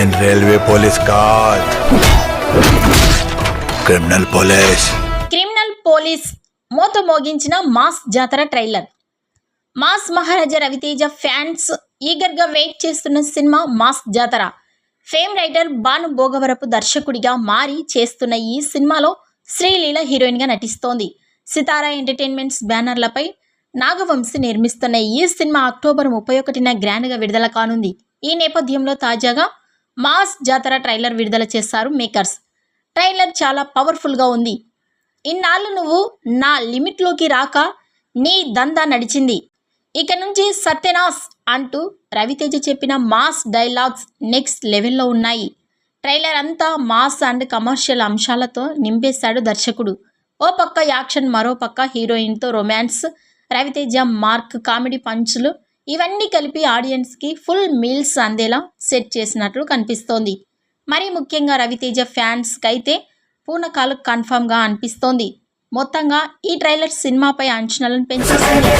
నేను railway police కాదు, criminal police. మోత మోగించిన మాస్ జాతర ట్రైలర్. మాస్ మహారాజా రవితేజ ఫ్యాన్స్ ఈగర్గా వెయిట్ చేస్తున్న సినిమా మాస్ జాతర. ఫేమ్ రైటర్ భాను భోగవరపు దర్శకుడిగా మారి చేస్తున్న ఈ సినిమాలో శ్రీలీల హీరోయిన్గా నటిస్తోంది. సితారా ఎంటర్టైన్మెంట్స్ బ్యానర్లపై నాగవంశీ నిర్మిస్తున్న ఈ సినిమా అక్టోబర్ 31న గ్రాండ్గా విడుదల కానుంది. ఈ నేపథ్యంలో తాజాగా మాస్ జాతర ట్రైలర్ విడుదల చేశారు మేకర్స్. ట్రైలర్ చాలా పవర్ఫుల్గా ఉంది. ఇన్నాళ్ళు నువ్వు నా లిమిట్లోకి రాక నీ దందా నడిచింది, ఇక నుంచి సత్యనాశ్ అంటూ రవితేజ చెప్పిన మాస్ డైలాగ్స్ నెక్స్ట్ లెవెల్లో ఉన్నాయి. ట్రైలర్ అంతా మాస్ అండ్ కమర్షియల్ అంశాలతో నింపేశాడు దర్శకుడు. ఓ పక్క యాక్షన్, మరో పక్క హీరోయిన్తో రొమాన్స్, రవితేజ మార్క్, కామెడీ పంచులు ఇవన్నీ కలిపి ఆడియన్స్కి ఫుల్ మీల్స్ అందేలా సెట్ చేసినట్లు కనిపిస్తోంది. మరీ ముఖ్యంగా రవితేజ ఫ్యాన్స్కి అయితే పూనకాలు కన్ఫర్మ్గా అనిపిస్తోంది. మొత్తంగా ఈ ట్రైలర్ సినిమాపై అంచనాలను పెంచేస్తుంది.